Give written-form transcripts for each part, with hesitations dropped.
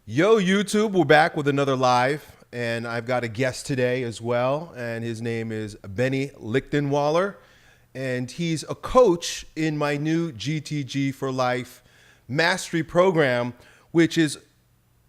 Yo, YouTube, we're back with another live, and I've got a guest today as well, and his name is Benny Lichtenwalner, and he's a coach in my new GTG for Life mastery program, which is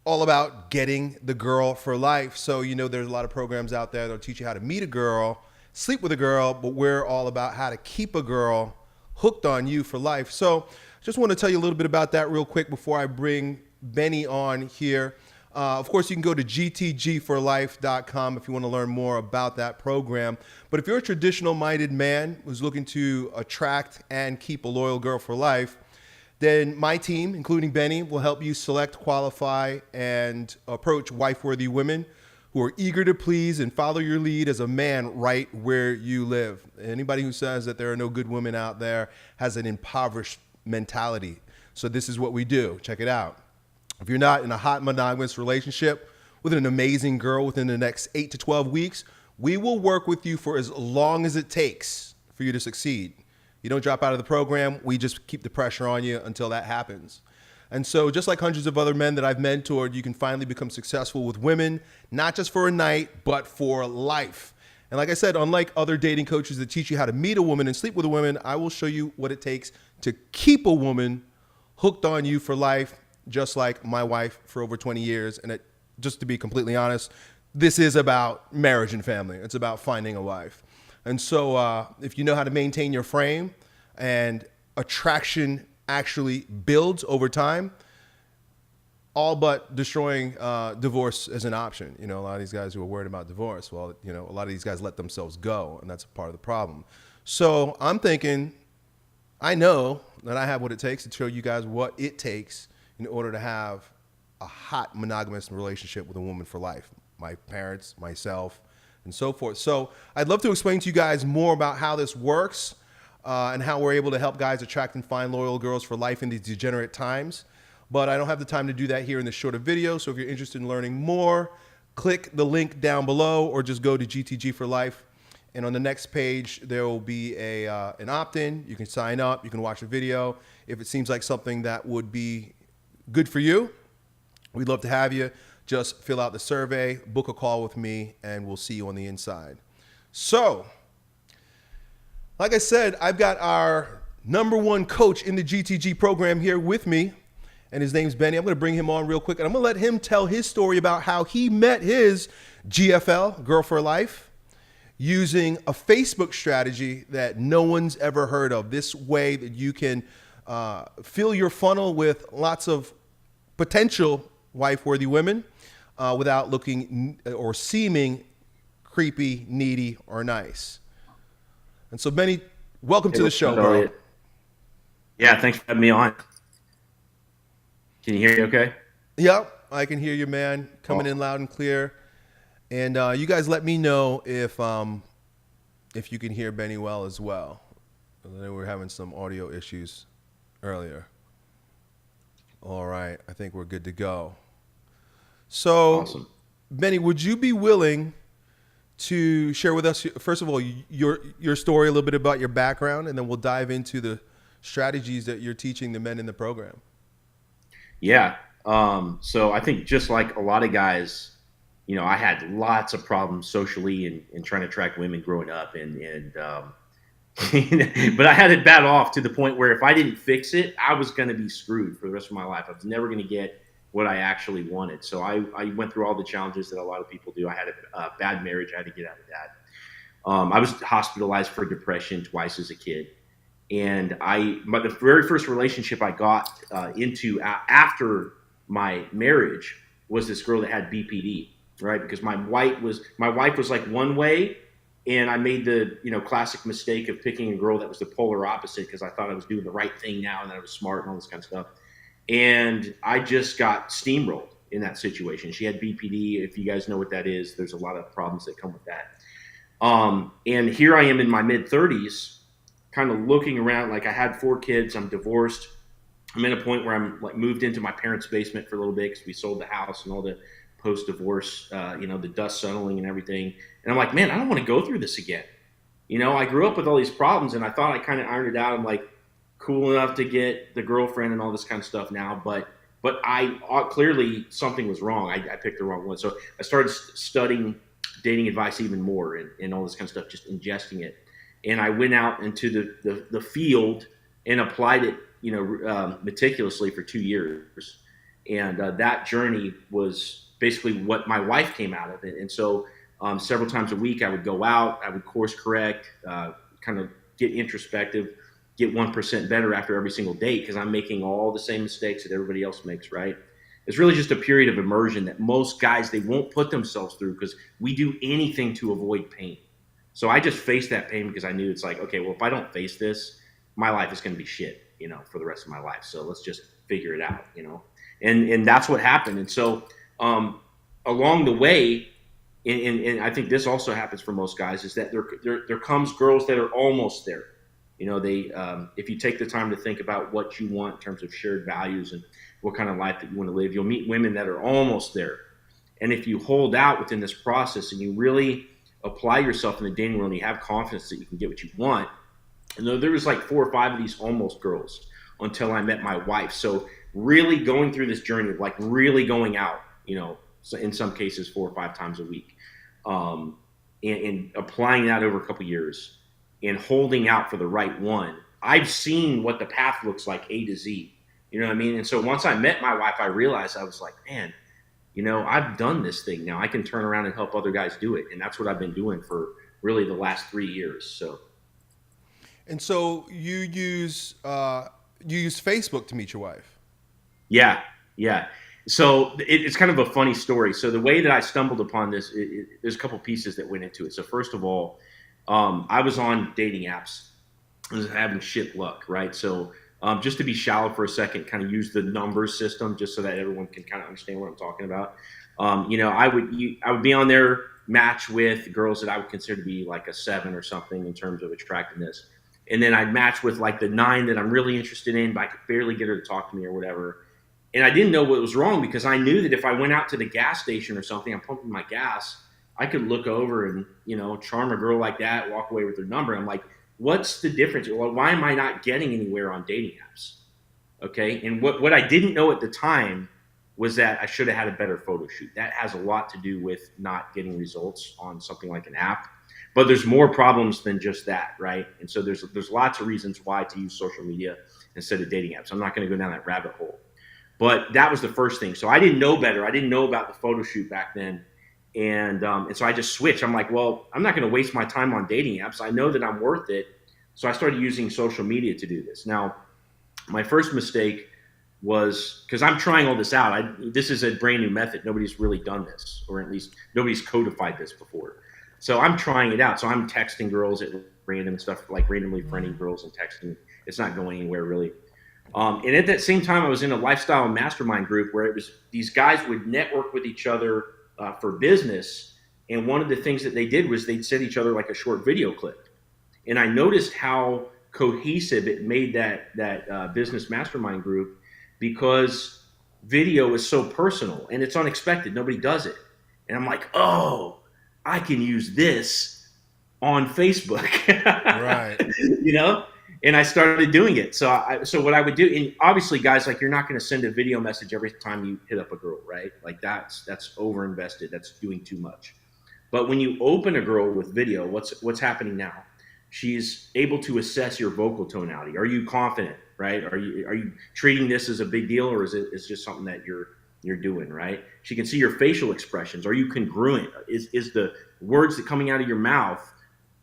all about getting the girl for life. So, there's a lot of programs out there that'll teach you how to meet a girl, sleep with a girl, but we're all about how to keep a girl hooked on you for life. So, just want to tell you a little bit about that real quick before I bring Benny on here. Of course, you can go to gtgforlife.com if you want to learn more about that program. But if you're a traditional minded man who's looking to attract and keep a loyal girl for life, then my team, including Benny, will help you select, qualify, and approach wife-worthy women who are eager to please and follow your lead as a man right where you live. Anybody who says that there are no good women out there has an impoverished mentality. So this is what we do. Check it out. If you're not in a hot monogamous relationship with an amazing girl within the next 8 to 12 weeks, we will work with you for as long as it takes for you to succeed. You don't drop out of the program. We just keep the pressure on you until that happens. And so just like hundreds of other men that I've mentored, you can finally become successful with women, not just for a night, but for life. And like I said, unlike other dating coaches that teach you how to meet a woman and sleep with a woman, I will show you what it takes to keep a woman hooked on you for life, just like my wife for over 20 years. And just to be completely honest, this is about marriage and family. It's about finding a wife. And so if you know how to maintain your frame and attraction actually builds over time, all but destroying divorce as an option. A lot of these guys who are worried about divorce, well, a lot of these guys let themselves go, and that's a part of the problem. So I'm thinking, I know that I have what it takes to show you guys what it takes in order to have a hot monogamous relationship with a woman for life. My parents, myself, and so forth. So I'd love to explain to you guys more about how this works and how we're able to help guys attract and find loyal girls for life in these degenerate times. But I don't have the time to do that here in this shorter video. So if you're interested in learning more, click the link down below or just go to GTG for Life. And on the next page, there will be an opt-in. You can sign up. You can watch a video. If it seems like something that would be good for you, we'd love to have you. Just fill out the survey, book a call with me, and we'll see you on the inside. So, like I said, I've got our #1 coach in the GTG program here with me, and his name's Benny. I'm going to bring him on real quick, and I'm going to let him tell his story about how he met his GFL, Girl for Life, using a Facebook strategy that no one's ever heard of. This way that you can fill your funnel with lots of potential wife-worthy women without looking or seeming creepy, needy, or nice. And so, Benny, welcome to the show, bro. Yeah, thanks for having me on. Can you hear me okay? Yep, I can hear you, man, coming in loud and clear. And you guys let me know if you can hear Benny well as well. I know we're having some audio issues earlier. All right, I think we're good to go. So, Awesome. Benny, would you be willing to share with us, first of all, your story, a little bit about your background, and then we'll dive into the strategies that you're teaching the men in the program? Yeah. So I think just like a lot of guys, I had lots of problems socially and trying to attract women growing up, and but I had it bad off to the point where if I didn't fix it, I was going to be screwed for the rest of my life. I was never going to get what I actually wanted. So I went through all the challenges that a lot of people do. I had a bad marriage. I had to get out of that. I was hospitalized for depression twice as a kid. And the very first relationship I got into after my marriage was this girl that had BPD, right? Because my wife was like one way, and I made the classic mistake of picking a girl that was the polar opposite because I thought I was doing the right thing now and that I was smart and all this kind of stuff. And I just got steamrolled in that situation. She had BPD. If you guys know what that is, there's a lot of problems that come with that. And here I am in my mid 30s, kind of looking around. Like I had 4 kids. I'm divorced. I'm at a point where I'm like moved into my parents' basement for a little bit because we sold the house and all the post-divorce, the dust settling and everything. And I'm like, man, I don't want to go through this again. I grew up with all these problems, and I thought I kind of ironed it out. I'm like cool enough to get the girlfriend and all this kind of stuff now, but but I clearly something was wrong. I picked the wrong one. So I started studying dating advice even more and all this kind of stuff, just ingesting it. And I went out into the field and applied it, meticulously for 2 years. And that journey was basically what my wife came out of it. And so several times a week, I would go out, I would course correct, kind of get introspective, get 1% better after every single date because I'm making all the same mistakes that everybody else makes, right? It's really just a period of immersion that most guys, they won't put themselves through because we do anything to avoid pain. So I just faced that pain because I knew it's like, okay, well, if I don't face this, my life is going to be shit, for the rest of my life. So let's just figure it out. And that's what happened. And so along the way, and I think this also happens for most guys, is that there comes girls that are almost there. They if you take the time to think about what you want in terms of shared values and what kind of life that you want to live, you'll meet women that are almost there. And if you hold out within this process and you really apply yourself in the dating world and you have confidence that you can get what you want, and there was like 4 or 5 of these almost girls until I met my wife. So really going through this journey of like really going out, so in some cases 4 or 5 times a week, and applying that over a couple of years and holding out for the right one. I've seen what the path looks like A to Z. You know what I mean? And so once I met my wife, I realized I was like, man, I've done this thing now. I can turn around and help other guys do it. And that's what I've been doing for really the last 3 years. So. And so you use Facebook to meet your wife. Yeah. Yeah. So it's kind of a funny story. So the way that I stumbled upon this, there's a couple pieces that went into it. So first of all, I was on dating apps. I was having shit luck, right? So just to be shallow for a second, kind of use the numbers system just so that everyone can kind of understand what I'm talking about. I would be on there, match with girls that I would consider to be like a 7 or something in terms of attractiveness. And then I'd match with like the 9 that I'm really interested in, but I could barely get her to talk to me or whatever. And I didn't know what was wrong because I knew that if I went out to the gas station or something, I'm pumping my gas, I could look over and, charm a girl like that, walk away with her number. I'm like, what's the difference? Well, why am I not getting anywhere on dating apps? Okay. And what I didn't know at the time was that I should have had a better photo shoot. That has a lot to do with not getting results on something like an app. But there's more problems than just that, right? And so there's lots of reasons why to use social media instead of dating apps. I'm not going to go down that rabbit hole. But that was the first thing. So I didn't know better. I didn't know about the photo shoot back then. And so I just switched. I'm like, well, I'm not going to waste my time on dating apps. I know that I'm worth it. So I started using social media to do this. Now, my first mistake was because I'm trying all this out. This is a brand new method. Nobody's really done this, or at least nobody's codified this before. So I'm trying it out. So I'm texting girls at random stuff, like randomly friending girls and texting. It's not going anywhere really. And at that same time, I was in a lifestyle mastermind group where it was these guys would network with each other for business. And one of the things that they did was they'd send each other like a short video clip. And I noticed how cohesive it made that business mastermind group because video is so personal and it's unexpected. Nobody does it. And I'm like, oh, I can use this on Facebook. Right. And I started doing it. So what I would do, and obviously, guys, like you're not going to send a video message every time you hit up a girl, right? Like that's overinvested. That's doing too much. But when you open a girl with video, what's happening now? She's able to assess your vocal tonality. Are you confident, right? Are you treating this as a big deal, or is it just something that you're doing, right? She can see your facial expressions. Are you congruent? Is the words that coming out of your mouth,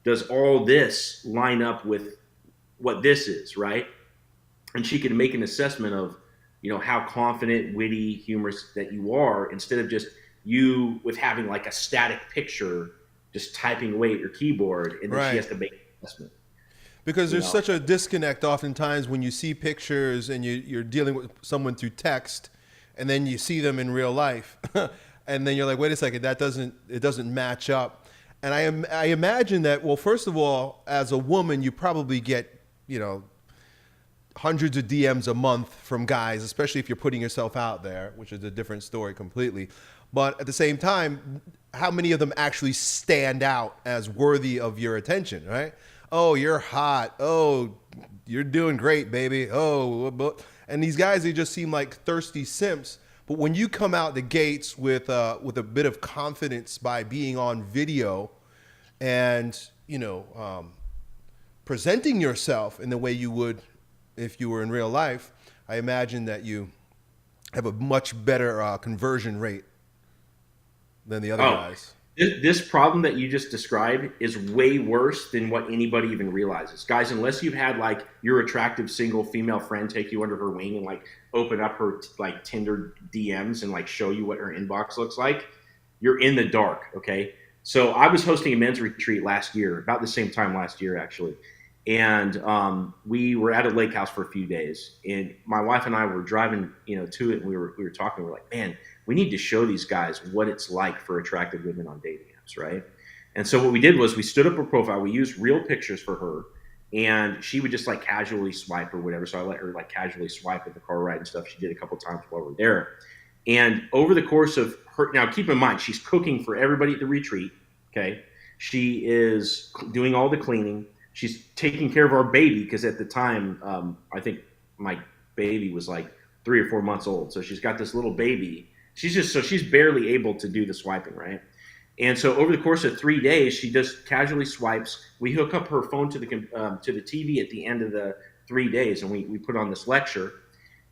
does all this line up with what this is, right? And she can make an assessment of, how confident, witty, humorous that you are, instead of just you with having like a static picture, just typing away at your keyboard, and then Right. she has to make an assessment. Because there's such a disconnect oftentimes when you see pictures and you're dealing with someone through text, and then you see them in real life, and then you're like, wait a second, it doesn't match up. And I imagine that, well, first of all, as a woman, you probably get hundreds of DMs a month from guys, especially if you're putting yourself out there, which is a different story completely. But at the same time, how many of them actually stand out as worthy of your attention, right? Oh, you're hot. Oh, you're doing great, baby. Oh, And these guys, they just seem like thirsty simps. But when you come out the gates with a bit of confidence by being on video and presenting yourself in the way you would if you were in real life, I imagine that you have a much better conversion rate than the other Oh, guys. this problem that you just described is way worse than what anybody even realizes. Guys, unless you've had like your attractive single female friend take you under her wing and like open up her like Tinder DMs and like show you what her inbox looks like, you're in the dark, okay? So I was hosting a men's retreat last year, about the same time last year actually. And we were at a lake house for a few days, and my wife and I were driving, to it, and we were talking. We're like, man, we need to show these guys what it's like for attractive women on dating apps, right? And so what we did was we stood up her profile. We used real pictures for her, and she would just like casually swipe or whatever. So I let her like casually swipe at the car ride and stuff. She did a couple times while we were there. And over the course of her, now keep in mind, she's cooking for everybody at the retreat. Okay. She is doing all the cleaning. She's taking care of our baby because at the time, I think my baby was like 3 or 4 months old. So she's got this little baby. She's barely able to do the swiping, right? And so over the course of 3 days, she just casually swipes. We hook up her phone to the TV at the end of the 3 days, and we put on this lecture.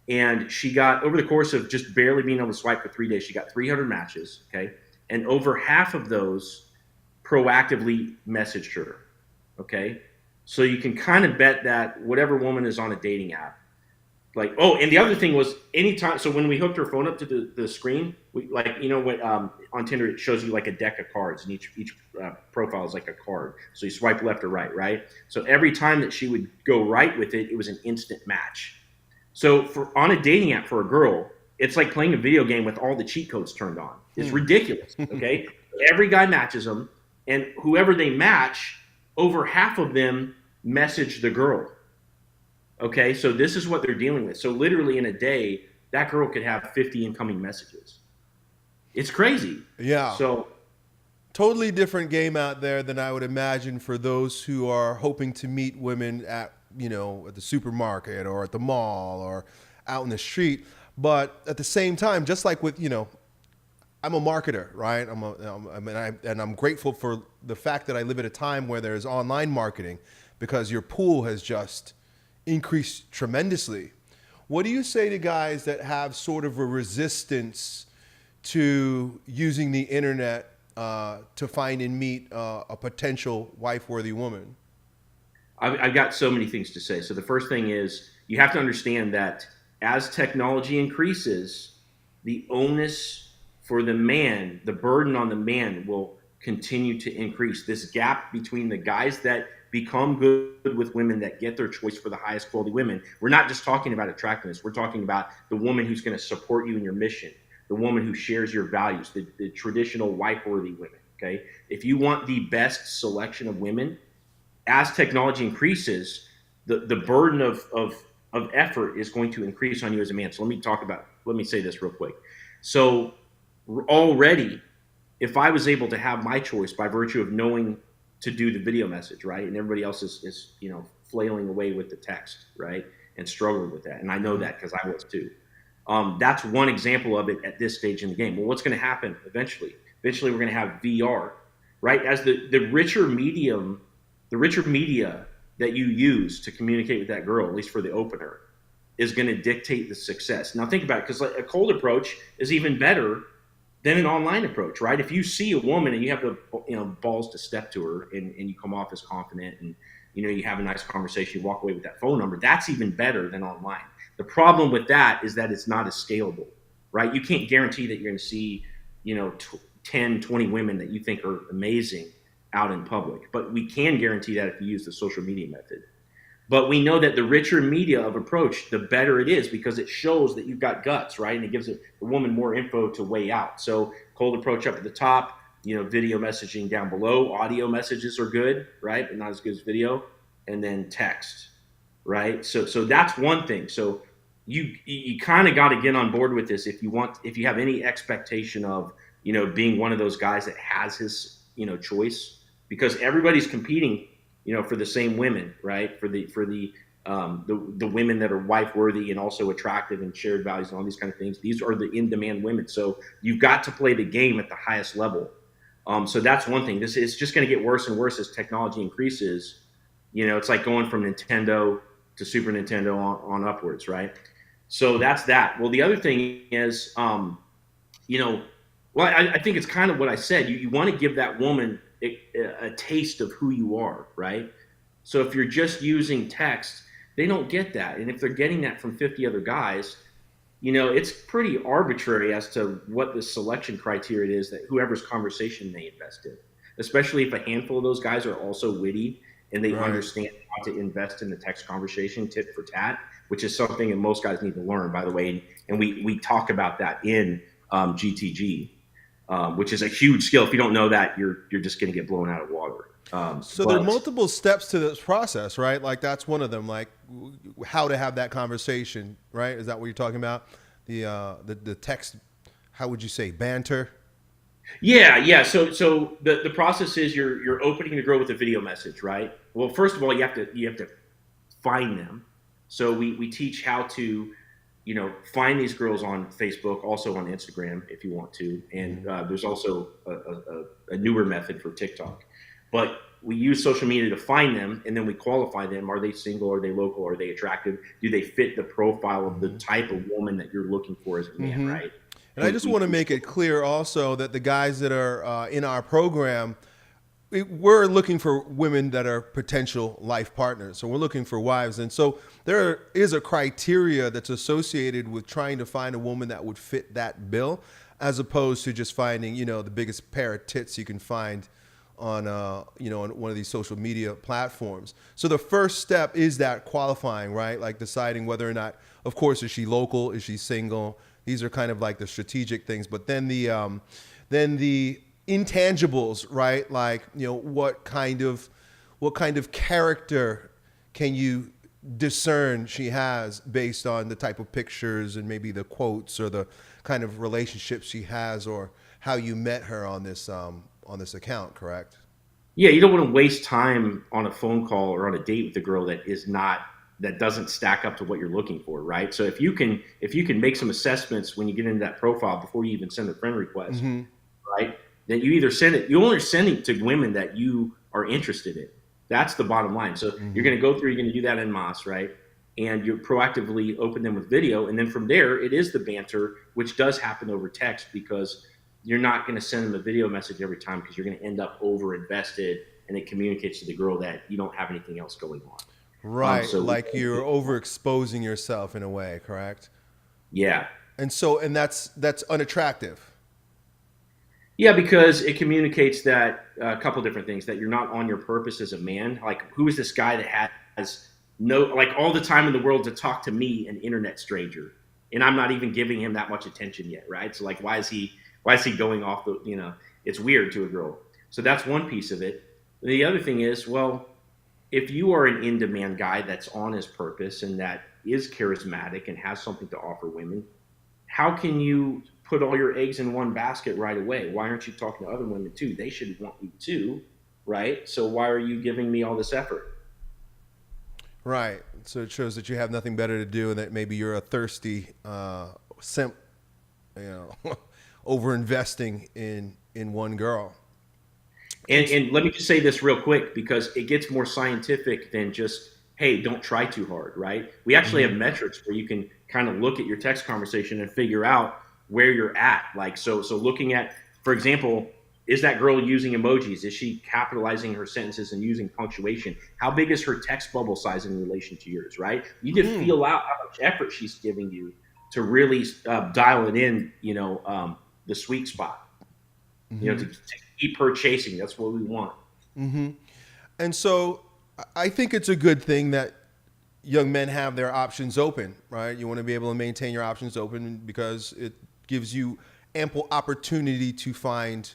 And she got, over the course of just barely being able to swipe for 3 days, she got 300 matches, okay? And over half of those proactively messaged her, okay? So you can kind of bet that whatever woman is on a dating app, like, oh, and the other thing was anytime, so when we hooked her phone up to the screen, we like, when on Tinder, it shows you like a deck of cards, and each profile is like a card. So you swipe left or right, right? So every time that she would go right with it, it was an instant match. So for on a dating app for a girl, it's like playing a video game with all the cheat codes turned on. It's ridiculous. Okay, every guy matches them, and whoever they match, over half of them message the girl. Okay, so this is what they're dealing with. So literally in a day, that girl could have 50 incoming messages. It's crazy. Yeah. So Totally different game out there than I would imagine for those who are hoping to meet women at the supermarket or at the mall or out in the street. But at the same time, just like with, I'm a marketer, right? I'm grateful for the fact that I live at a time where there's online marketing because your pool has just increased tremendously. What do you say to guys that have sort of a resistance to using the internet to find and meet a potential wife-worthy woman? I've got so many things to say. So the first thing is you have to understand that as technology increases, the onus for the man, the burden on the man will continue to increase. This gap between the guys that become good with women, that get their choice for the highest quality women. We're not just talking about attractiveness. We're talking about the woman who's going to support you in your mission, the woman who shares your values, the traditional wife-worthy women. Okay, if you want the best selection of women, as technology increases, the burden of effort is going to increase on you as a man. So let me say this real quick. So already, if I was able to have my choice by virtue of knowing to do the video message, right, and everybody else is flailing away with the text, right, and struggling with that, and I know that because I was too. That's one example of it at this stage in the game. Well, what's going to happen eventually? Eventually, we're going to have VR, right? As the richer medium, the richer media that you use to communicate with that girl, at least for the opener, is going to dictate the success. Now, think about it, because like a cold approach is even better than an online approach, right? If you see a woman and you have the balls to step to her and you come off as confident and you have a nice conversation, you walk away with that phone number, that's even better than online. The problem with that is that it's not as scalable, right? You can't guarantee that you're going to see 10, 20 women that you think are amazing out in public, but we can guarantee that if you use the social media method. But we know that the richer media of approach, the better it is, because it shows that you've got guts, right? And it gives the woman more info to weigh out. So cold approach up at the top, video messaging down below. Audio messages are good, right? But not as good as video. And then text, right? So that's one thing. So you kind of got to get on board with this if you have any expectation of being one of those guys that has his choice, because everybody's competing for the same women, right? For the the women that are wife worthy and also attractive and shared values and all these kind of things. These are the in demand women. So you've got to play the game at the highest level. So that's one thing. This is just going to get worse and worse as technology increases. It's like going from Nintendo to Super Nintendo on upwards, right? So that's that. Well, the other thing is, you know, well, I think it's kind of what I said. You want to give that woman a taste of who you are, right? So if you're just using text, they don't get that. And if they're getting that from 50 other guys, it's pretty arbitrary as to what the selection criteria is that whoever's conversation they invest in, especially if a handful of those guys are also witty and they Right. understand how to invest in the text conversation tit for tat, which is something that most guys need to learn, by the way. And we talk about that in GTG, which is a huge skill. If you don't know that, you're just going to get blown out of water. So there are But multiple steps to this process, right? Like that's one of them. Like how to have that conversation, right? Is that what you're talking about? The text. How would you say banter? yeah. So the process is you're opening the girl with a video message, right? Well, first of all, you have to find them. So we teach how to find these girls on Facebook, also on Instagram if you want to, and Mm-hmm. there's also a newer method for TikTok. But we use social media to find them, and then we qualify them. Are they single? Are they local? Are they attractive? Do they fit the profile of the Mm-hmm. type of woman that you're looking for as a man, Mm-hmm. right? And And I we, just we, want to we make it clear also that the guys that are in our program, we're looking for women that are potential life partners. So we're looking for wives. And so there is a criteria that's associated with trying to find a woman that would fit that bill, as opposed to just finding, the biggest pair of tits you can find on, on one of these social media platforms. So the first step is that qualifying, right? Like deciding whether or not, of course, is she local? Is she single? These are kind of like the strategic things. But then the intangibles, right? Like, what kind of character can you discern she has based on the type of pictures and maybe the quotes or the kind of relationship she has or how you met her on this account, correct? Yeah, you don't want to waste time on a phone call or on a date with a girl that doesn't stack up to what you're looking for, right? So if you can make some assessments when you get into that profile before you even send a friend request, Mm-hmm. right? Then you only send it to women that you are interested in. That's the bottom line. So you're Mm-hmm. going to go through, you're going to do that en masse, right? And you proactively open them with video, and then from there, it is the banter, which does happen over text because you're not going to send them a video message every time because you're going to end up over invested, and it communicates to the girl that you don't have anything else going on. Right, So like you're overexposing yourself in a way, correct? yeah, And that's unattractive. yeah, because it communicates that a couple different things that you're not on your purpose as a man. Like, who is this guy that has no, like, all the time in the world to talk to me, an internet stranger, and I'm not even giving him that much attention yet, right? So, like, why is he going off the, it's weird to a girl. So that's one piece of it. The other thing is, well, if you are an in demand guy that's on his purpose and that is charismatic and has something to offer women, how can you put all your eggs in one basket right away? Why aren't you talking to other women too? They should want you too, right? So why are you giving me all this effort? Right. So it shows that you have nothing better to do and that maybe you're a thirsty simp, over investing in one girl. And, And and let me just say this real quick because it gets more scientific than just, hey, don't try too hard, right? We actually have Mhm. metrics where you can kind of look at your text conversation and figure out where you're at. Like, so looking at, for example, is that girl using emojis? Is she capitalizing her sentences and using punctuation? How big is her text bubble size in relation to yours, right? You need to Mm. feel out how much effort she's giving you to really dial it in, the sweet spot, to Mhm. keep her chasing. That's what we want. Mhm. And so I think it's a good thing that young men have their options open, right? You want to be able to maintain your options open because it gives you ample opportunity to find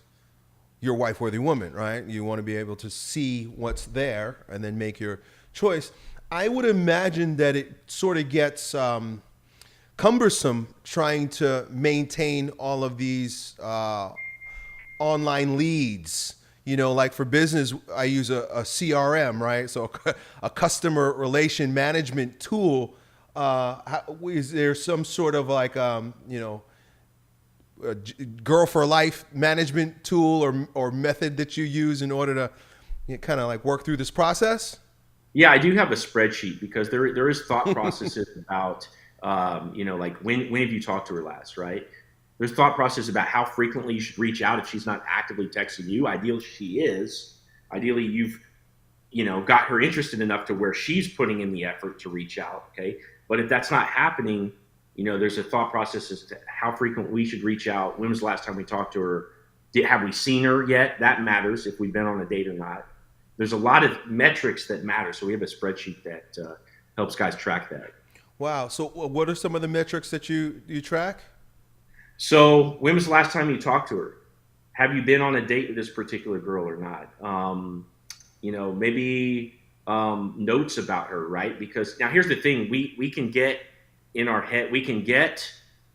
your wife worthy woman, right? You want to be able to see what's there and then make your choice. I would imagine that it sort of gets cumbersome trying to maintain all of these online leads. like for business, I use a CRM, right? So a customer relation management tool. Is there some sort of like, a girl for life management tool or method that you use in order to kind of like work through this process? Yeah, I do have a spreadsheet because there is thought processes about like when have you talked to her last, right? There's thought process about how frequently you should reach out if she's not actively texting you. Ideally, she is. Ideally, you've got her interested enough to where she's putting in the effort to reach out. Okay, but if that's not happening, there's a thought process as to how frequent we should reach out. When was the last time we talked to her? Have we seen her yet? That matters if we've been on a date or not. There's a lot of metrics that matter. So we have a spreadsheet that helps guys track that. Wow. So what are some of the metrics that you track? So when was the last time you talked to her? Have you been on a date with this particular girl or not? Maybe notes about her, right? Because now here's the thing: we can get in our head, we can get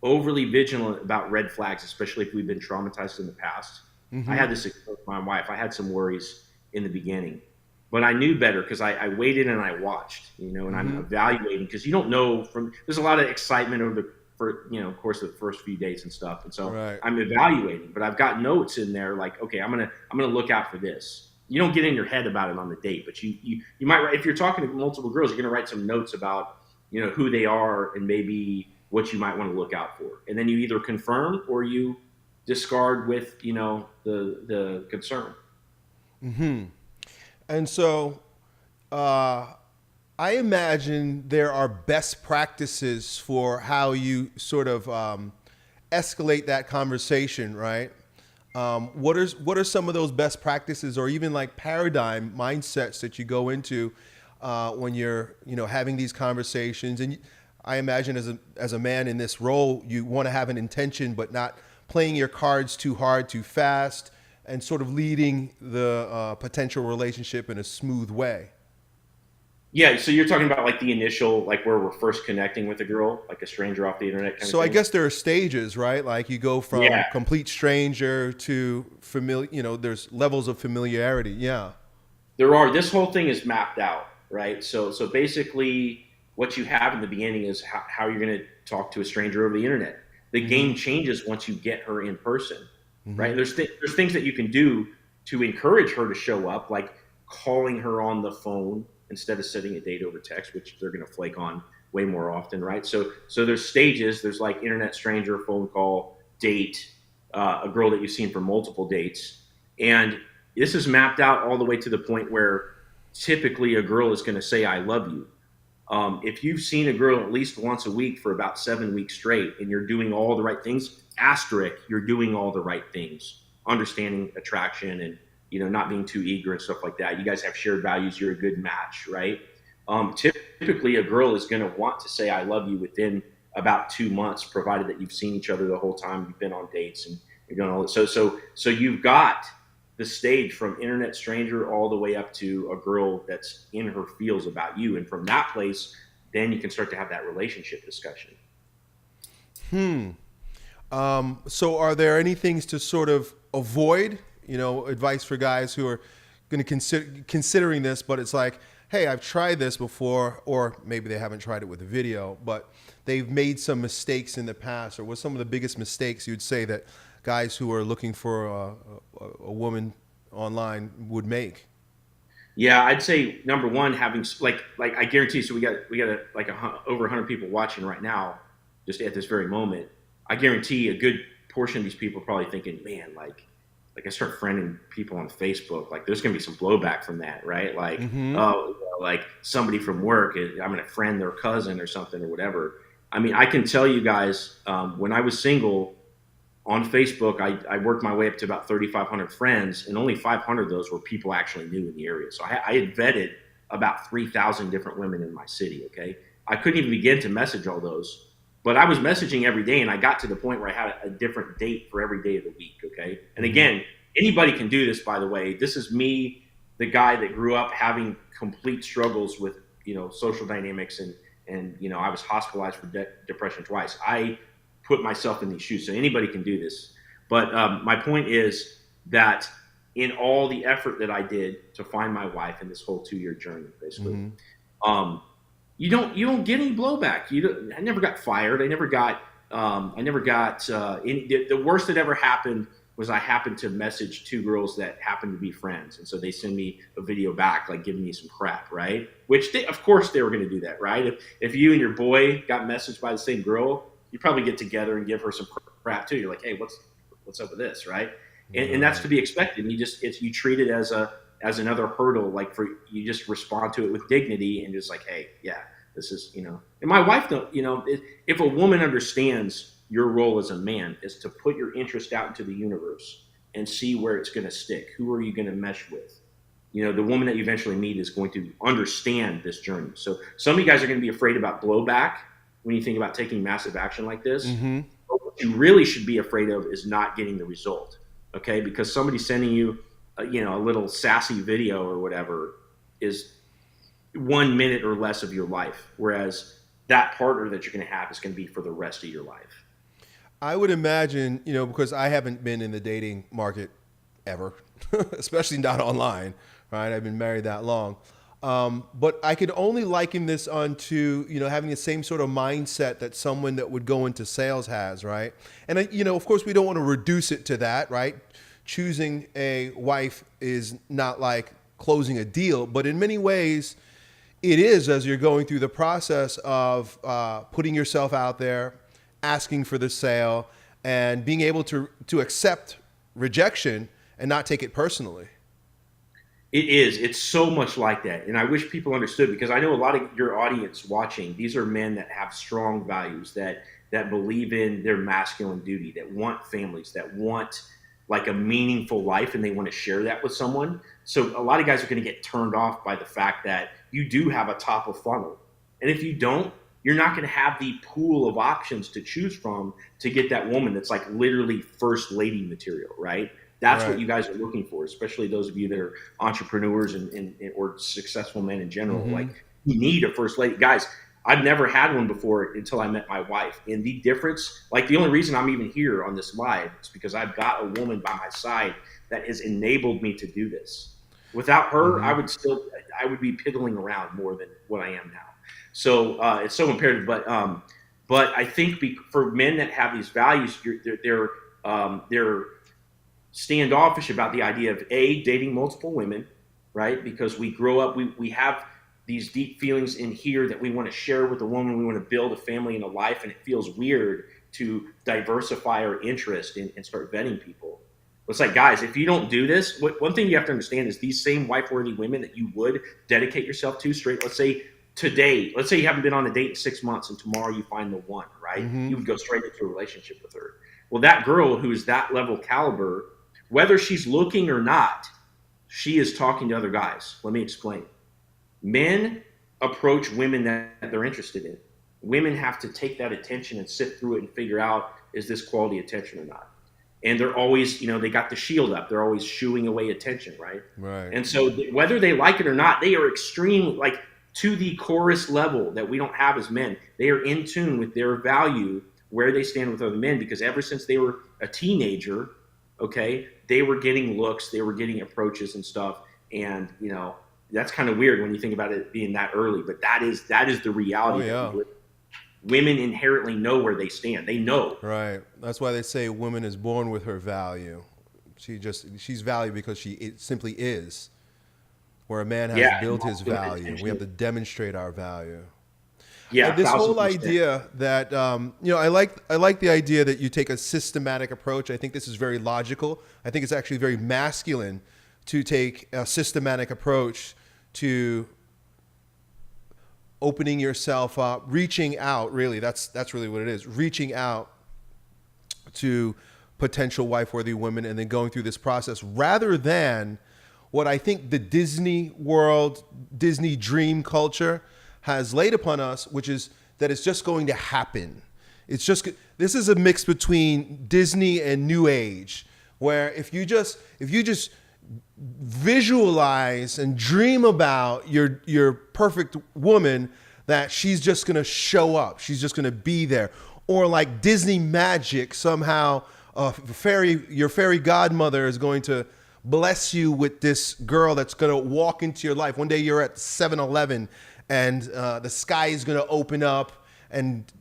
overly vigilant about red flags, especially if we've been traumatized in the past. I Mm-hmm. had this with my wife. I had some worries in the beginning, but I knew better because I waited and I watched, and I'm Mm-hmm. evaluating because you don't know there's a lot of excitement over of course, the first few dates and stuff. And so Right. I'm evaluating, but I've got notes in there like, okay, I'm gonna look out for this. You don't get in your head about it on the date, but you might write, if you're talking to multiple girls, you're gonna write some notes about who they are and maybe what you might want to look out for, and then you either confirm or you discard with the concern. Mm-hmm. And so uh, I imagine there are best practices for how you sort of escalate that conversation, right? What are some of those best practices, or even like paradigm mindsets that you go into when you're having these conversations? And I imagine as a man in this role, you want to have an intention, but not playing your cards too hard, too fast, and sort of leading the potential relationship in a smooth way. Yeah, so you're talking about like the initial, like where we're first connecting with a girl, like a stranger off the internet kind of So I thing. guess there are stages, right? Like you go from Yeah, complete stranger to familiar. There's levels of familiarity. Yeah. there are. This whole thing is mapped out, right? So basically, what you have in the beginning is how you're going to talk to a stranger over the internet. The Mm-hmm. game changes once you get her in person, right? Mm-hmm. There's things that you can do to encourage her to show up, like calling her on the phone instead of setting a date over text, which they're going to flake on way more often, right? So there's stages. There's like internet stranger, phone call, date, a girl that you've seen for multiple dates, and this is mapped out all the way to the point where typically a girl is going to say, I love you. If you've seen a girl at least once a week for about 7 weeks straight and you're doing all the right things, asterisk, you're doing all the right things, understanding attraction and not being too eager and stuff like that. You guys have shared values. You're a good match, right? Typically, a girl is going to want to say "I love you" within about 2 months, provided that you've seen each other the whole time, you've been on dates, and you're doing all that. So you've got the stage from internet stranger all the way up to a girl that's in her feels about you, and from that place, then you can start to have that relationship discussion. Hmm. So are there any things to sort of avoid? Advice for guys who are going to considering this, but it's like, hey, I've tried this before, or maybe they haven't tried it with a video, but they've made some mistakes in the past. Or what's some of the biggest mistakes you'd say that guys who are looking for a woman online would make? Yeah, I'd say number one, having like I guarantee. So we got over 100 people watching right now, just at this very moment. I guarantee a good portion of these people are probably thinking, man, like I start friending people on Facebook, like there's gonna be some blowback from that, right? Like, Mm-hmm. oh, like somebody from work, I'm gonna friend their cousin or something or whatever. I mean, I can tell you guys, when I was single, on Facebook, I worked my way up to about 3,500 friends, and only 500 of those were people I actually knew in the area. So I had vetted about 3,000 different women in my city. Okay, I couldn't even begin to message all those, but I was messaging every day, and I got to the point where I had a different date for every day of the week. Okay, and Mm-hmm. again, anybody can do this. By the way, this is me, the guy that grew up having complete struggles with social dynamics, and I was hospitalized for depression twice. I put myself in these shoes. So anybody can do this. But my point is that in all the effort that I did to find my wife in this whole 2 year journey, basically. Mm-hmm. Um, you don't get any blowback. I never got fired. I never got any. The worst that ever happened was I happened to message two girls that happened to be friends, and so they send me a video back, like giving me some crap, right? Which of course they were going to do that, right? If you and your boy got messaged by the same girl, you probably get together and give her some crap too. You're like, hey, what's up with this, right? And that's to Right. be expected. And you treat it as another hurdle, like you just respond to it with dignity and just like, hey, yeah, this is, and my wife don't, if a woman understands your role as a man is to put your interest out into the universe and see where it's going to stick. Who are you going to mesh with? The woman that you eventually meet is going to understand this journey. So some of you guys are going to be afraid about blowback when you think about taking massive action like this. Mm-hmm. But what you really should be afraid of is not getting the result. Okay, because somebody sending you, a little sassy video or whatever is 1 minute or less of your life, whereas that partner that you're going to have is going to be for the rest of your life. I would imagine, because I haven't been in the dating market ever, especially not online, right? I've been married that long. But I could only liken this onto, having the same sort of mindset that someone that would go into sales has, right? And, of course, we don't want to reduce it to that, right? Choosing a wife is not like closing a deal, but in many ways, it is as you're going through the process of putting yourself out there, asking for the sale, and being able to accept rejection and not take it personally. It is. It's so much like that. And I wish people understood because I know a lot of your audience watching, these are men that have strong values, that believe in their masculine duty, that want families, that want like a meaningful life and they want to share that with someone. So a lot of guys are going to get turned off by the fact that you do have a top of funnel. And if you don't, you're not going to have the pool of options to choose from to get that woman that's like literally first lady material, right? That's what Right. you guys are looking for, especially those of you that are entrepreneurs and or successful men in general. Mm-hmm. Like you need a first lady. Guys, I've never had one before until I met my wife. And the difference, like the only reason I'm even here on this live is because I've got a woman by my side that has enabled me to do this. Without her, Mm-hmm. I would be piddling around more than what I am now. So it's so imperative. But I think for men that have these values, they're standoffish about the idea of dating multiple women, right? Because we grow up, we have these deep feelings in here that we want to share with a woman. We want to build a family and a life, and it feels weird to diversify our interest and start vetting people. It's like, guys, if you don't do this, one thing you have to understand is these same wife-worthy women that you would dedicate yourself to straight, let's say today, let's say you haven't been on a date in 6 months and tomorrow you find the one, right? Mm-hmm. You would go straight into a relationship with her. Well, that girl who is that level caliber, whether she's looking or not, she is talking to other guys. Let me explain. Men approach women that they're interested in. Women have to take that attention and sift through it and figure out, is this quality attention or not? And they're always, they got the shield up. They're always shooing away attention, right? Right. And so whether they like it or not, they are extreme, like to the chorus level that we don't have as men. They are in tune with their value, where they stand with other men, because ever since they were a teenager, okay, they were getting looks, they were getting approaches and stuff. And, that's kind of weird when you think about it being that early, but that is the Oh reality that yeah. we live. Women inherently know where they stand. They know. Right. That's why they say a woman is born with her value. She's valued because it simply is. Where a man has Yeah. built his value, we have to demonstrate our value. Yeah, This whole 1000%. idea that I like the idea that you take a systematic approach. I think this is very logical. I think it's actually very masculine to take a systematic approach to opening yourself up, reaching out. Really, that's really what it is. Reaching out to potential wife-worthy women and then going through this process, rather than what I think the Disney world, Disney dream culture has laid upon us, which is that it's just going to happen. This is a mix between Disney and New Age, where if you just visualize and dream about your perfect woman, that she's just going to show up, she's just going to be there, or like Disney magic somehow, your fairy godmother is going to bless you with this girl that's going to walk into your life. One day you're at 7-Eleven and the sky is going to open up and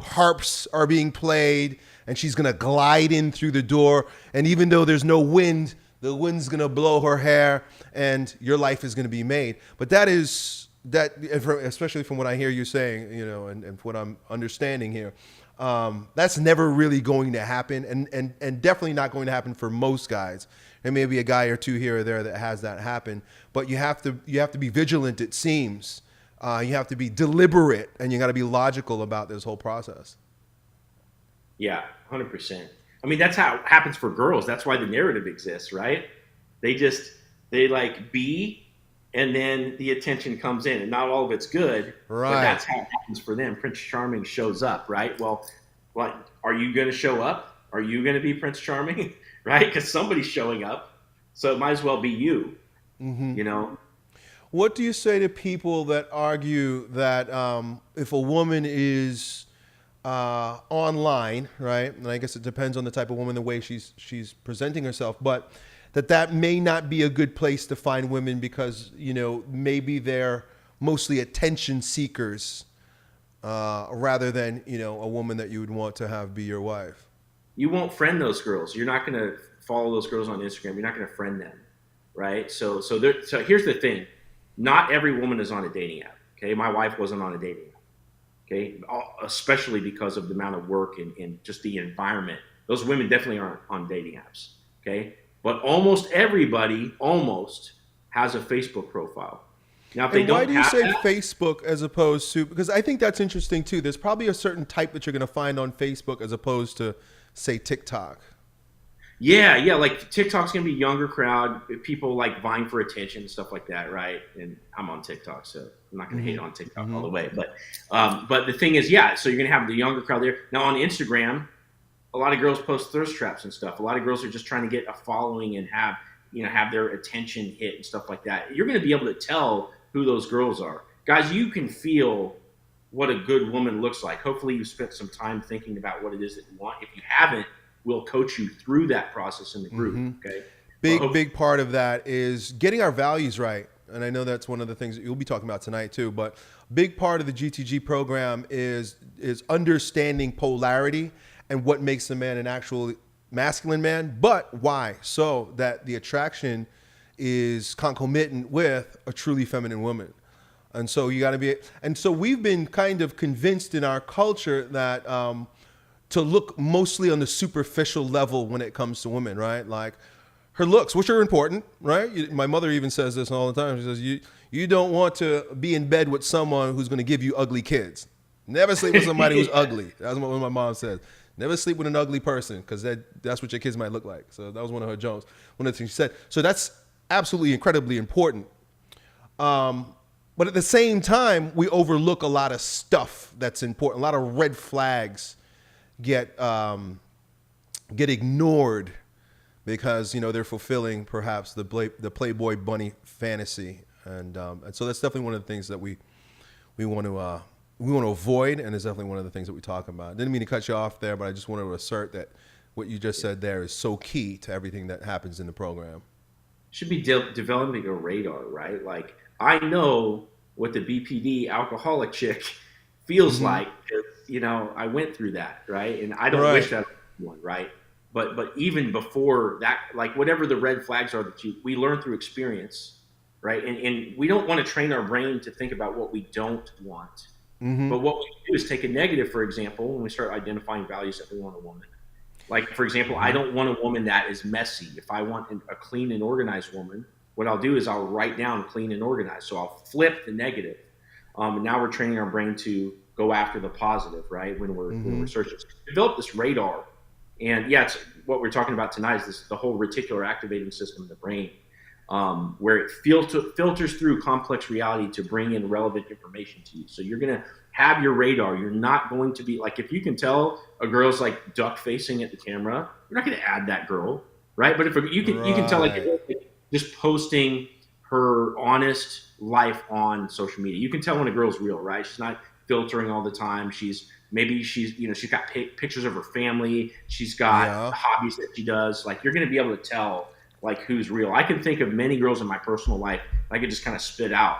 harps are being played and she's going to glide in through the door. And even though there's no wind, the wind's going to blow her hair and your life is going to be made. But especially from what I hear you saying, and what I'm understanding here, that's never really going to happen, and definitely not going to happen for most guys. There may be a guy or two here or there that has that happen, but you have to be vigilant. It seems you have to be deliberate, and you got to be logical about this whole process. Yeah, 100%. I mean, that's how it happens for girls. That's why the narrative exists, right? They like be, and then the attention comes in, and not all of it's good, Right. but that's how it happens for them. Prince Charming shows up, right? Well, what are you going to show up? Are you going to be Prince Charming, right? Because somebody's showing up, so it might as well be you. You know, What do you say to people that argue that if a woman is online, right? And I guess it depends on the type of woman, the way she's presenting herself, but that may not be a good place to find women because maybe they're mostly attention seekers rather than a woman that you would want to have be your wife. you won't friend those girls. You're not going to follow those girls on Instagram. You're not going to friend them, right? So here's the thing: not every woman is on a dating app. Okay, my wife wasn't on a dating app. Okay, especially because of the amount of work and just the environment. Those women definitely aren't on dating apps. Okay, but almost everybody has a Facebook profile. Now, if they And don't why do you have say that, Facebook as opposed to, because I think that's interesting too. There's probably a certain type that you're going to find on Facebook as opposed to, say, TikTok. yeah, like TikTok's gonna be a younger crowd, people like vying for attention and stuff like that, right? And I'm on TikTok, so I'm not gonna hate on TikTok all the way. But the thing is, yeah, so you're gonna have the younger crowd there. Now on Instagram, a lot of girls post thirst traps and stuff. A lot of girls are just trying to get a following and have their attention hit and stuff like that. You're gonna be able to tell who those girls are. Guys, you can feel what a good woman looks like. Hopefully you spent some time thinking about what it is that you want. If you haven't, we'll coach you through that process in the group. Okay. Big part of that is getting our values right. And I know that's one of the things that you'll be talking about tonight too, but big part of the GTG program is understanding polarity and what makes a man an actual masculine man, but why? So that the attraction is concomitant with a truly feminine woman. And so you got to be, and so we've been kind of convinced in our culture that to look mostly on the superficial level when it comes to women, right? Like her looks, which are important, right? My mother even says this all the time. She says, you don't want to be in bed with someone who's going to give you ugly kids. Never sleep with somebody who's ugly. That's what my mom says. Never sleep with an ugly person because that's what your kids might look like. So that was one of her jokes. One of the things she said. So that's absolutely incredibly important. But at the same time, we overlook a lot of stuff that's important. A lot of red flags get ignored because they're fulfilling perhaps the Playboy bunny fantasy, and so that's definitely one of the things that we want to avoid, and it's definitely one of the things that we talk about. Didn't mean to cut you off there, but I just wanted to assert that what you just said there is so key to everything that happens in the program. Should be developing a radar, right? Like I know what the BPD alcoholic chick feels like. I went through that, right? And I don't wish that on anyone, right? But even before that, like whatever the red flags are that we learn through experience, right? And we don't want to train our brain to think about what we don't want. But what we do is take a negative, for example, when we start identifying values that we want a woman. Like, for example, I don't want a woman that is messy. If I want a clean and organized woman, what I'll do is I'll write down clean and organized. So I'll flip the negative. And now we're training our brain to go after the positive, right? When we're searching. So develop this radar. And yeah, it's what we're talking about tonight is the whole reticular activating system in the brain, where it filters through complex reality to bring in relevant information to you. So you're going to have your radar. You're not going to be like, if you can tell a girl's like duck facing at the camera, you're not going to add that girl, right? But if you can tell like just posting her honest life on social media, you can tell when a girl's real, right? She's not filtering all the time. She's got pictures of her family. She's got hobbies that she does. Like you're going to be able to tell like who's real. I can think of many girls in my personal life I could just kind of spit out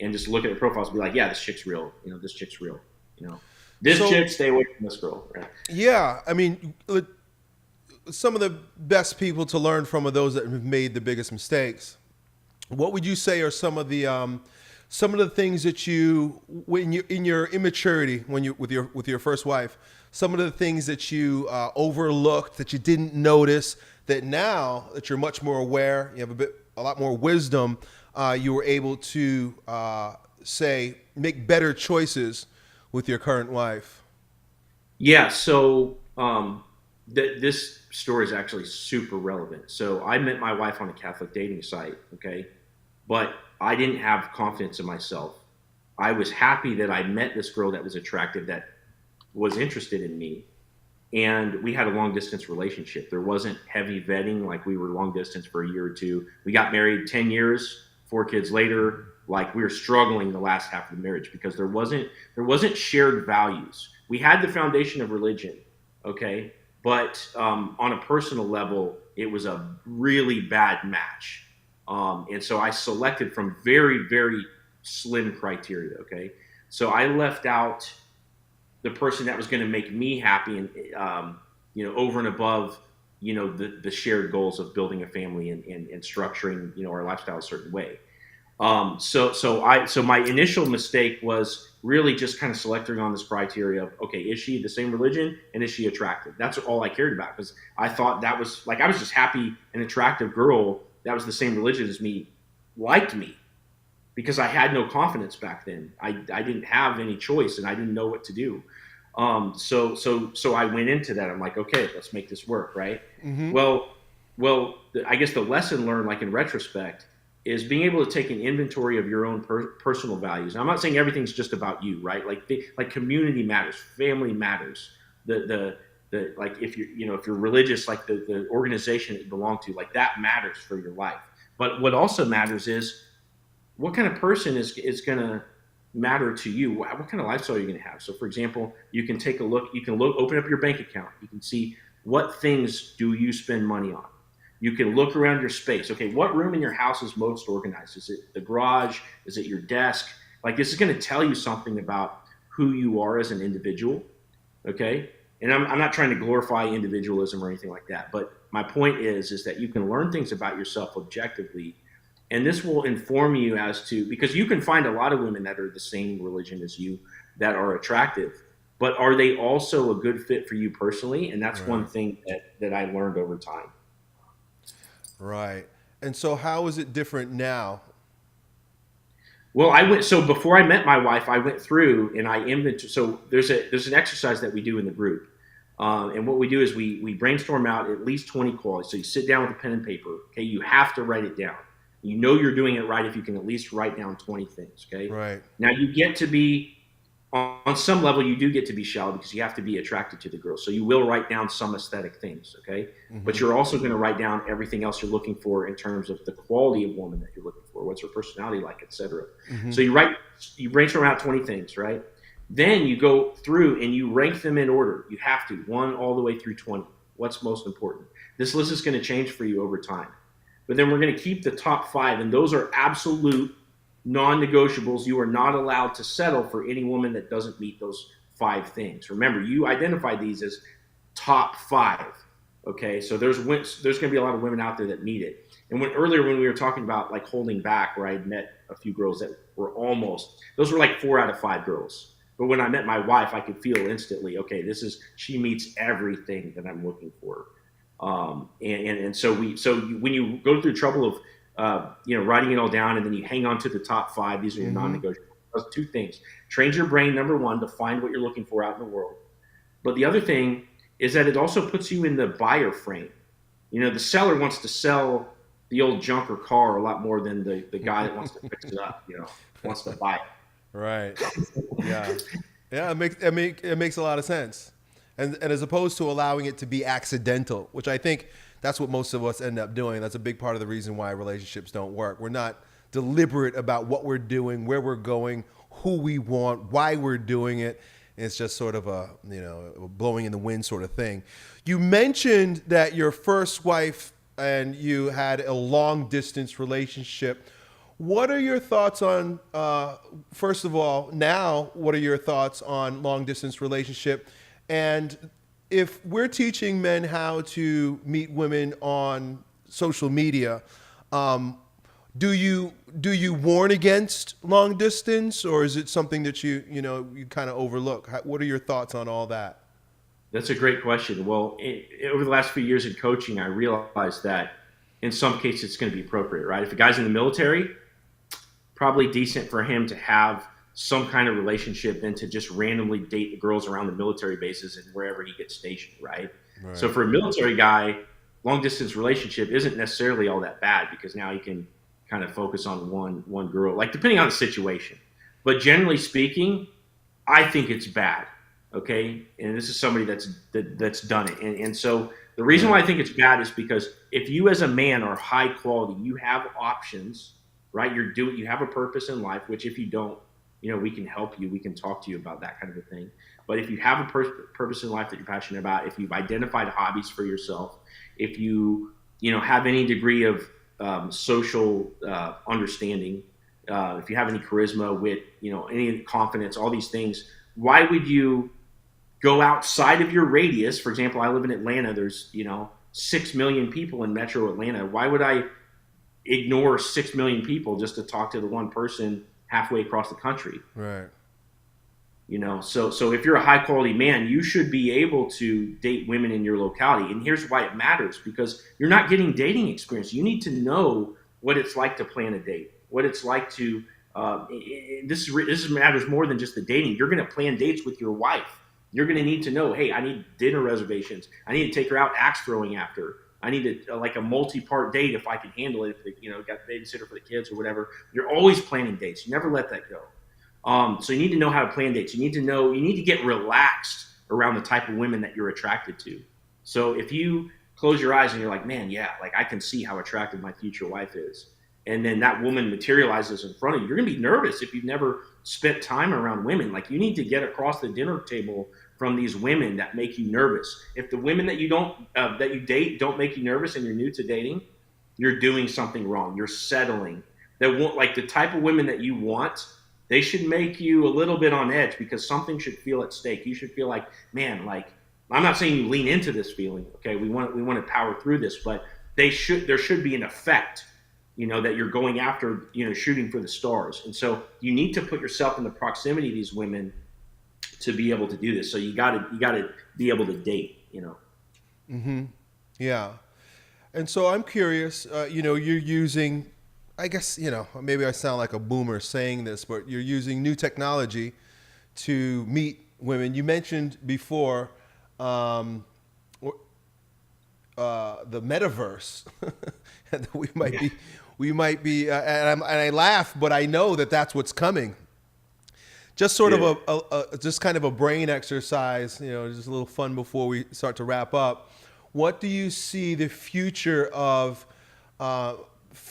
and just look at the profiles and be like, yeah, this chick's real. This chick's real. You know, this So chick, stay away from this girl. Right? yeah, I mean, some of the best people to learn from are those that have made the biggest mistakes. What would you say are some of the things that you, when you in your immaturity, when you with your first wife, some of the things that you overlooked, that you didn't notice, that now that you're much more aware, you have a lot more wisdom, you were able to say make better choices with your current wife. Yeah. So this story is actually super relevant. So I met my wife on a Catholic dating site. Okay, but I didn't have confidence in myself. I was happy that I met this girl that was attractive, that was interested in me, and we had a long distance relationship. There wasn't heavy vetting, like we were long distance for a year or two. We got married 10 years, 4 kids later. Like we were struggling the last half of the marriage because there wasn't shared values. We had the foundation of religion, okay, but on a personal level, it was a really bad match. And so I selected from very, very slim criteria. Okay, so I left out the person that was going to make me happy, and over and above the shared goals of building a family and structuring our lifestyle a certain way. So my initial mistake was really just kind of selecting on this criteria of, okay, is she the same religion and is she attractive? That's all I cared about, because I thought that was like, I was just happy an attractive girl that was the same religion as me liked me, because I had no confidence back then. I didn't have any choice and I didn't know what to do. So I went into that. I'm like, okay, let's make this work, right? Mm-hmm. Well, I guess the lesson learned, like in retrospect, is being able to take an inventory of your own personal values. And I'm not saying everything's just about you, right? Like community matters, family matters. The like if you're religious, like the organization that you belong to, like that matters for your life. But what also matters is what kind of person is going to matter to you. What kind of lifestyle are you going to have? So, for example, you can take a look. You can open up your bank account. You can see what things do you spend money on. You can look around your space. Okay, what room in your house is most organized? Is it the garage? Is it your desk? Like, this is going to tell you something about who you are as an individual. Okay, and I'm not trying to glorify individualism or anything like that, but my point is that you can learn things about yourself objectively, and this will inform you as to, because you can find a lot of women that are the same religion as you that are attractive, but are they also a good fit for you personally? And that's one Right. thing that I learned over time. Right. And so, how is it different now? Well, so before I met my wife, I went through and I inventory. So there's an exercise that we do in the group, and what we do is we brainstorm out at least 20 qualities. So you sit down with a pen and paper. Okay, you have to write it down. You know you're doing it right if you can at least write down 20 things. Okay, Right. now you get to be, on some level, you do get to be shallow because you have to be attracted to the girl. So you will write down some aesthetic things, okay? But Mm-hmm. you're also going to write down everything else you're looking for in terms of the quality of woman that you're looking for, what's her personality like, etc. Mm-hmm. So you brainstorm out 20 things, right? Then you go through and you rank them in order. You have to, one all the way through 20. What's most important? This list is going to change for you over time. But then we're going to keep the top 5, and those are absolute non-negotiables. You are not allowed to settle for any woman that doesn't meet those 5 things. Remember, you identify these as top 5. Okay, so there's going to be a lot of women out there that meet it. And earlier when we were talking about like holding back, where I met a few girls that were almost, those were like 4 out of 5 girls. But when I met my wife, I could feel instantly, okay, she meets everything that I'm looking for. And so when you go through the trouble of writing it all down, and then you hang on to the top 5. These are your Mm-hmm. non-negotiables. Those 2 things: trains your brain, number one, to find what you're looking for out in the world. But the other thing is that it also puts you in the buyer frame. The seller wants to sell the old junker car a lot more than the guy that wants to fix it up. Wants to buy it. Right. Yeah. Yeah. It makes a lot of sense, and as opposed to allowing it to be accidental, which I think that's what most of us end up doing. That's a big part of the reason why relationships don't work. We're not deliberate about what we're doing, where we're going, who we want, why we're doing it. It's just sort of a blowing in the wind sort of thing. You mentioned that your first wife and you had a long distance relationship. What are your thoughts on, first of all, now, what are your thoughts on long distance relationship? And if we're teaching men how to meet women on social media, um, do you warn against long distance, or is it something that you kind of overlook? What are your thoughts on all that? That's a great question. Well, over the last few years in coaching, I realized that in some cases it's going to be appropriate, right? If a guy's in the military, probably decent for him to have some kind of relationship than to just randomly date the girls around the military bases and wherever he gets stationed, right? So Right. for a military guy, long distance relationship isn't necessarily all that bad because now he can kind of focus on one girl, like depending on the situation. But generally speaking, I think it's bad. Okay, and this is somebody that's done it, and so the reason why Right. I think it's bad is because if you as a man are high quality, you have options, right? You have a purpose in life. Which if you don't, we can help you. We can talk to you about that kind of a thing. But if you have a purpose in life that you're passionate about, if you've identified hobbies for yourself, if you have any degree of social understanding, if you have any charisma, wit, any confidence, all these things, why would you go outside of your radius? For example, I live in Atlanta. There's 6 million people in Metro Atlanta. Why would I ignore 6 million people just to talk to the one person halfway across the country? Right. So if you're a high quality man, you should be able to date women in your locality. And here's why it matters: because you're not getting dating experience. You need to know what it's like to plan a date, what it's like to this matters more than just the dating. You're going to plan dates with your wife. You're going to need to know, hey, I need dinner reservations. I need to take her out axe throwing after. I need like a multi-part date if I can handle it. If got a babysitter for the kids or whatever. You're always planning dates. You never let that go. So you need to know how to plan dates. You need to get relaxed around the type of women that you're attracted to. So if you close your eyes and you're like, man, yeah, like I can see how attractive my future wife is, and then that woman materializes in front of you, you're gonna be nervous if you've never spent time around women. Like you need to get across the dinner table from these women that make you nervous. If the women that you date don't make you nervous and you're new to dating, you're doing something wrong. You're settling. That won't like the type of women that you want. They should make you a little bit on edge because something should feel at stake. You should feel like, man, like I'm not saying you lean into this feeling. Okay, we want to power through this, but there should be an effect, that you're going after, shooting for the stars. And so you need to put yourself in the proximity of these women to be able to do this. So you got to be able to date. Yeah. And so I'm curious, you're using, I guess, maybe I sound like a boomer saying this, but you're using new technology to meet women. You mentioned before um, the metaverse, and that Yeah. we might be, and I laugh, but I know that that's what's coming. Just sort of Yeah. just kind of a brain exercise, just a little fun before we start to wrap up. What do you see the future of uh,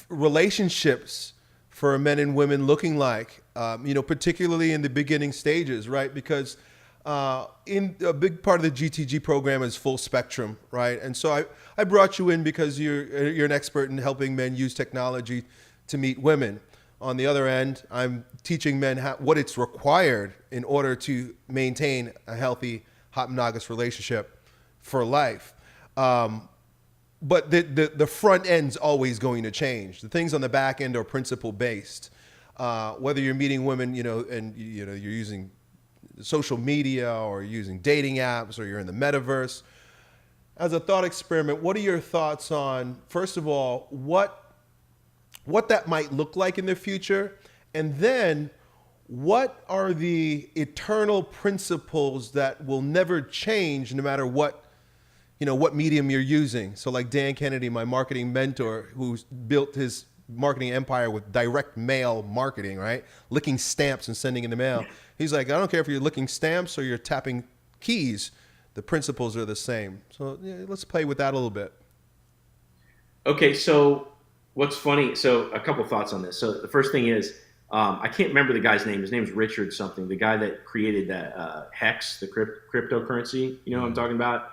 relationships for men and women looking like? Particularly in the beginning stages, right? Because in a big part of the GTG program is full spectrum, right? And so I brought you in because you're an expert in helping men use technology to meet women. On the other end, I'm teaching men what it's required in order to maintain a healthy, hot monogamous relationship for life. Um, but the front end's always going to change. The things on the back end are principle based. Whether you're meeting women, and you're using social media or using dating apps or you're in the metaverse. As a thought experiment, what are your thoughts on, first of all, what that might look like in the future, and then what are the eternal principles that will never change no matter what medium you're using? So like Dan Kennedy, my marketing mentor, who's built his marketing empire with direct mail marketing, right? Licking stamps and sending in the mail. He's like, I don't care if you're licking stamps or you're tapping keys, the principles are the same. So yeah, let's play with that a little bit. Okay, so what's funny? So a couple thoughts on this. So the first thing is, I can't remember the guy's name. His name's Richard something. The guy that created that Hex, the cryptocurrency. You know what I'm talking about?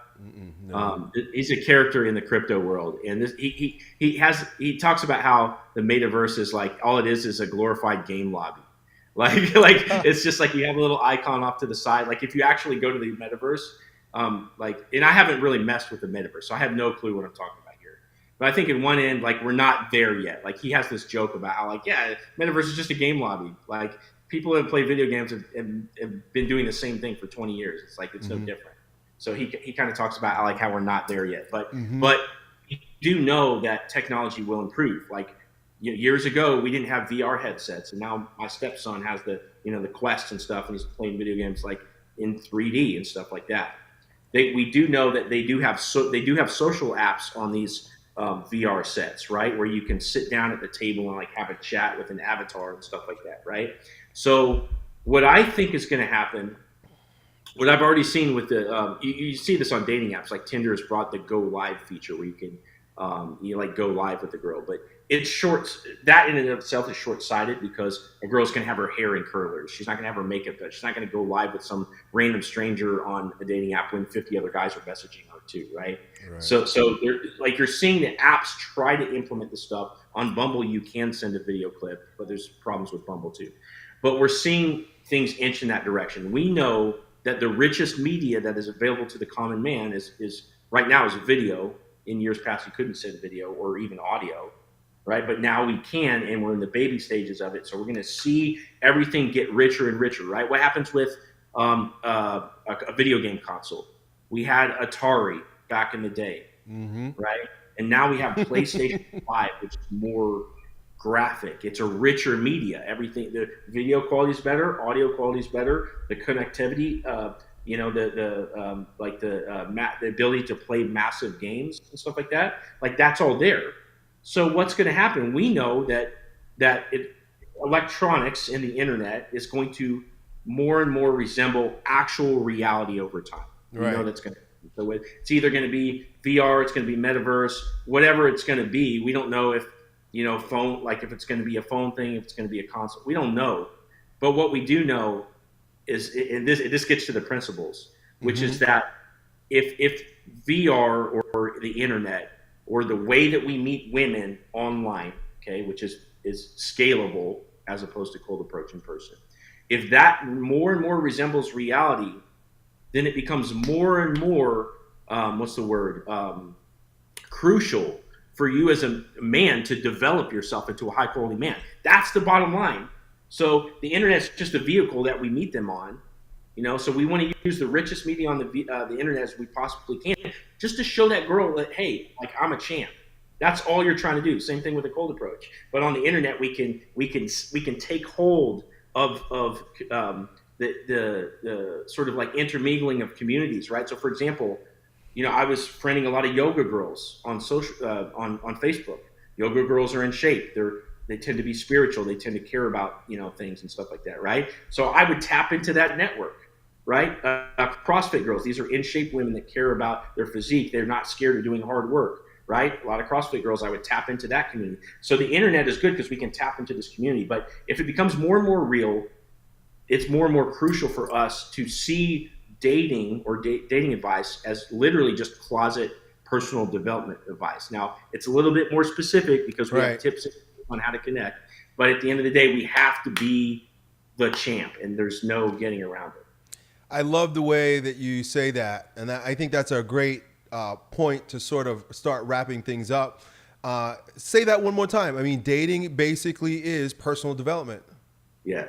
No. He's a character in the crypto world, and he talks about how the metaverse is like all it is a glorified game lobby. Like it's just like you have a little icon off to the side. Like if you actually go to the metaverse, and I haven't really messed with the metaverse, so I have no clue what I'm talking about here. But I think in one end, like we're not there yet. Like he has this joke about how like yeah, metaverse is just a game lobby. Like people that play video games have been doing the same thing for 20 years. It's like it's no different. So he kind of talks about like how we're not there yet, but you do know that technology will improve. Like years ago, we didn't have VR headsets, and now my stepson has the Quest and stuff, and he's playing video games like in 3D and stuff like that. We do know that they do have social apps on these VR sets, right, where you can sit down at the table and like have a chat with an avatar and stuff like that, right? So what I think is going to happen, what I've already seen with you see this on dating apps, like Tinder has brought the go live feature where you can like go live with a girl, but it's short. That in and of itself is short sighted because a girl's gonna have her hair in curlers. She's not gonna have her makeup done. She's not gonna go live with some random stranger on a dating app when 50 other guys are messaging her too, right? Right. So like you're seeing the apps try to implement the stuff on Bumble. You can send a video clip, but there's problems with Bumble too. But we're seeing things inch in that direction. We know that the richest media that is available to the common man is right now is video. In years past, you couldn't send video or even audio, right? But now we can, and we're in the baby stages of it. So we're going to see everything get richer and richer, right? What happens with a video game console? We had Atari back in the day, right? And now we have PlayStation 5, which is more graphic. It's a richer media. Everything, the video quality is better, audio quality is better, the connectivity, the ability to play massive games and stuff like that. Like that's all there. So what's going to happen? We know that electronics and the internet is going to more and more resemble actual reality over time. We know that's going to. So it's either going to be VR, it's going to be metaverse, whatever it's going to be. We don't know if phone, like if it's going to be a phone thing, if it's going to be a console. We don't know. But what we do know is, and this gets to the principles, which is that if VR or the internet or the way that we meet women online, okay, which is scalable as opposed to cold approach in person, if that more and more resembles reality, then it becomes more and more crucial for you as a man to develop yourself into a high quality man. That's the bottom line. So the internet's just a vehicle that we meet them on, so we want to use the richest media on the internet as we possibly can, just to show that girl that, hey, like I'm a champ. That's all you're trying to do. Same thing with a cold approach. But on the internet, we can take hold of the sort of like intermingling of communities, right? So for example, I was friending a lot of yoga girls on on Facebook. Yoga girls are in shape. They tend to be spiritual. They tend to care about things and stuff like that, right? So I would tap into that network, right? CrossFit girls. These are in shape women that care about their physique. They're not scared of doing hard work, right? A lot of CrossFit girls. I would tap into that community. So the internet is good because we can tap into this community. But if it becomes more and more real, it's more and more crucial for us to see dating or dating advice as literally just closet personal development advice. Now, it's a little bit more specific because we have tips on how to connect. But at the end of the day, we have to be the champ, and there's no getting around it. I love the way that you say that, and I think that's a great point to sort of start wrapping things up. Say that one more time. I mean, dating basically is personal development. Yeah.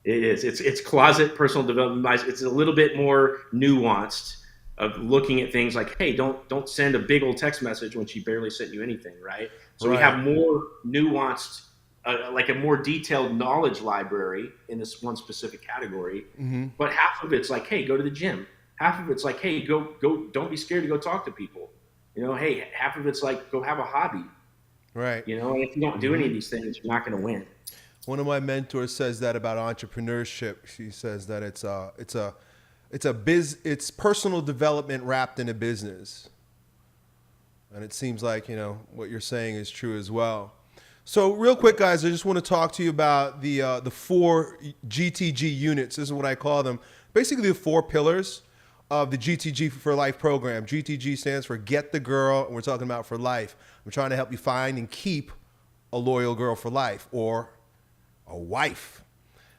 It is. It's closet personal development advice. It's a little bit more nuanced of looking at things like, hey, don't send a big old text message when she barely sent you anything, right? So we have more nuanced, like a more detailed knowledge library in this one specific category. But half of it's like, hey, go to the gym. Half of it's like, hey, go. Don't be scared to go talk to people. Hey, half of it's like, go have a hobby. Right. And if you don't do any of these things, you're not going to win. One of my mentors says that about entrepreneurship. She says that it's personal development wrapped in a business. And it seems like, what you're saying is true as well. So real quick, guys, I just want to talk to you about the 4 GTG units. This is what I call them. Basically the 4 pillars of the GTG for Life program. GTG stands for Get the Girl, and we're talking about for life. I'm trying to help you find and keep a loyal girl for life, or a wife.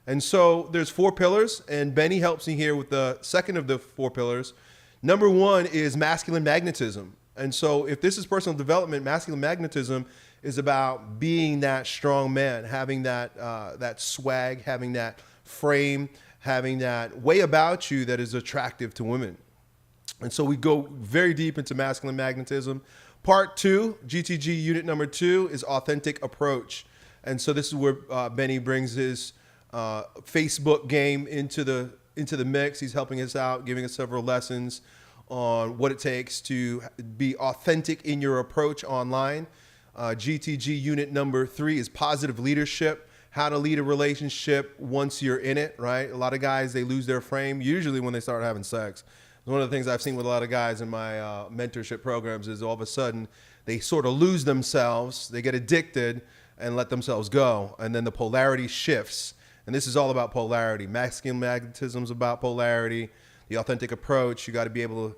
And so there's 4 pillars, and Benny helps me here with the second of the 4 pillars. Number 1 is masculine magnetism. And so if this is personal development, masculine magnetism is about being that strong man, having that swag, having that frame, having that way about you that is attractive to women. And so we go very deep into masculine magnetism. Part 2, GTG unit number 2, is authentic approach. And so this is where Benny brings his Facebook game into the mix. He's helping us out, giving us several lessons on what it takes to be authentic in your approach online. GTG unit number 3 is positive leadership, how to lead a relationship once you're in it, right? A lot of guys, they lose their frame usually when they start having sex. One of the things I've seen with a lot of guys in my mentorship programs is all of a sudden they sort of lose themselves, they get addicted and let themselves go. And then the polarity shifts. And this is all about polarity. Masculine magnetism is about polarity. The authentic approach, you got to be able to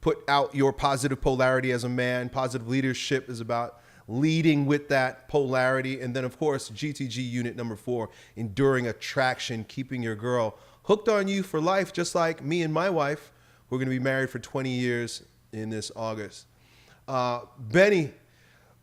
put out your positive polarity as a man. Positive leadership is about leading with that polarity. And then, of course, GTG unit number 4, enduring attraction, keeping your girl hooked on you for life, just like me and my wife. We're going to be married for 20 years in this August. Benny,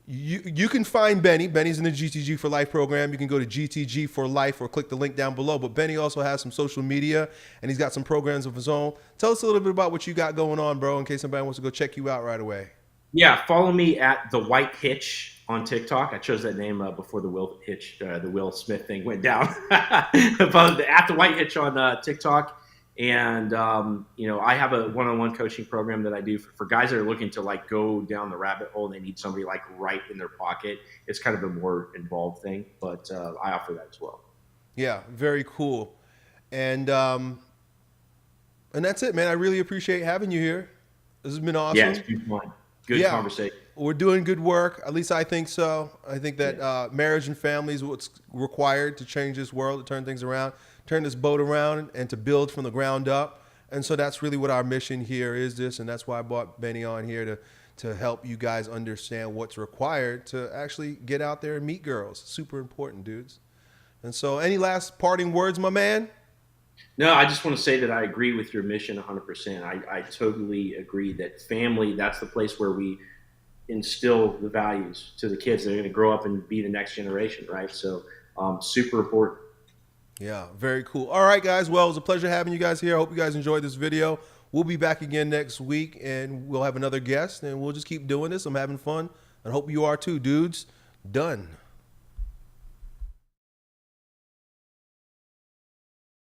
you can find Benny. Benny's in the GTG for Life program. You can go to GTG for Life or click the link down below. But Benny also has some social media, and he's got some programs of his own. Tell us a little bit about what you got going on, bro, in case somebody wants to go check you out right away. Yeah, follow me at The White Hitch on TikTok. I chose that name before the Will Smith thing went down. But at The White Hitch on TikTok. And, I have a one-on-one coaching program that I do for guys that are looking to like go down the rabbit hole. They need somebody like right in their pocket. It's kind of a more involved thing, but I offer that as well. Yeah, very cool. And that's it, man. I really appreciate having you here. This has been awesome. Yeah, it's been fun. Good conversation. We're doing good work. At least I think so. I think that marriage and family is what's required to change this world, to turn things around, turn this boat around, and to build from the ground up. And so that's really what our mission here is, and that's why I brought Benny on here to help you guys understand what's required to actually get out there and meet girls. Super important, dudes. And so any last parting words, my man? No, I just want to say that I agree with your mission 100%. I totally agree that family, that's the place where we instill the values to the kids. They're going to grow up and be the next generation, right? So super important. Yeah, very cool. All right, guys. Well, it was a pleasure having you guys here. I hope you guys enjoyed this video. We'll be back again next week, and we'll have another guest, and we'll just keep doing this. I'm having fun, and hope you are too, dudes. Done.